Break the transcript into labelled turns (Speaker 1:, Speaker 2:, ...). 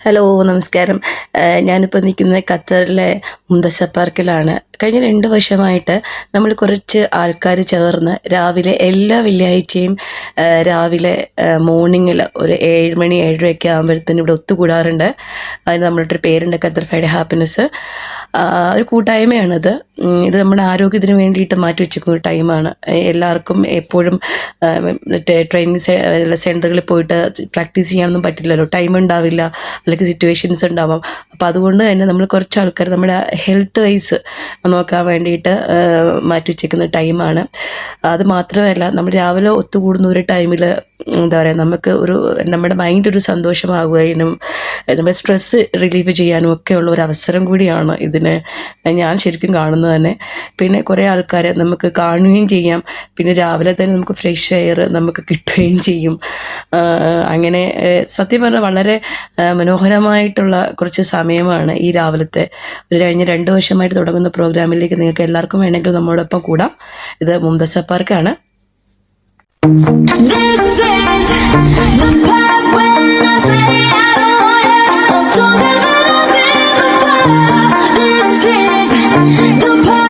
Speaker 1: Hello നമസ്കാരം. ഞാനിപ്പോൾ നിൽക്കുന്നത് ഖത്തറിലെ മുന്തസ പാർക്കിലാണ്. കഴിഞ്ഞ 2 വർഷമായിട്ട് നമ്മൾ കുറച്ച് ആൾക്കാർ ചേർന്ന് രാവിലെ എല്ലാ വെള്ളിയാഴ്ചയും രാവിലെ മോർണിംഗിൽ ഒരു 7 മണി 7:30 ആകുമ്പോഴത്തേനും ഇവിടെ ഒത്തുകൂടാറുണ്ട്. അതിന് നമ്മളുടെ ഒരു പേരുണ്ട്, ഖത്തർ ഫ്രൈഡേ ഹാപ്പിനെസ്. ഒരു കൂട്ടായ്മയാണിത്. ഇത് നമ്മുടെ ആരോഗ്യത്തിന് വേണ്ടിയിട്ട് മാറ്റി വെച്ചിരിക്കുന്ന ഒരു ടൈമാണ്. എല്ലാവർക്കും എപ്പോഴും ട്രെയിനിങ് സെൻറ്ററുകളിൽ പോയിട്ട് പ്രാക്ടീസ് ചെയ്യാനൊന്നും പറ്റില്ലല്ലോ, ടൈം ഉണ്ടാവില്ല, അല്ലെങ്കിൽ സിറ്റുവേഷൻസ് ഉണ്ടാവാം. അപ്പോൾ അതുകൊണ്ട് തന്നെ നമ്മൾ കുറച്ച് ആൾക്കാർ നമ്മുടെ ഹെൽത്ത് വൈസ് നോക്കാൻ വേണ്ടിയിട്ട് മാറ്റി വെച്ചിരിക്കുന്ന ടൈമാണ്. അത് മാത്രമല്ല, നമ്മൾ രാവിലെ ഒത്തുകൂടുന്ന ഒരു ടൈമിൽ എന്താ പറയുക, നമുക്ക് നമ്മുടെ മൈൻഡ് ഒരു സന്തോഷമാകുകയും നമ്മുടെ സ്ട്രെസ്സ് റിലീവ് ചെയ്യാനും ഒക്കെ ഉള്ള ഒരു അവസരം കൂടിയാണ് ഇതിന് ഞാൻ ശരിക്കും കാണുന്നത് തന്നെ. പിന്നെ കുറേ ആൾക്കാരെ നമുക്ക് കാണുകയും ചെയ്യാം. പിന്നെ രാവിലെ തന്നെ നമുക്ക് ഫ്രഷ് എയർ നമുക്ക് കിട്ടുകയും ചെയ്യും. അങ്ങനെ സത്യം പറഞ്ഞാൽ വളരെ മനോഹരമായിട്ടുള്ള കുറച്ച് സമയമാണ് ഈ രാവിലത്തെ. കഴിഞ്ഞ 2 വർഷമായിട്ട് തുടങ്ങുന്ന പ്രോഗ്രാമിലേക്ക് നിങ്ങൾക്ക് എല്ലാവർക്കും വേണമെങ്കിൽ നമ്മോടൊപ്പം കൂടാം. ഇത് മുന്തസ പാർക്കാണ്.
Speaker 2: This is the part when I say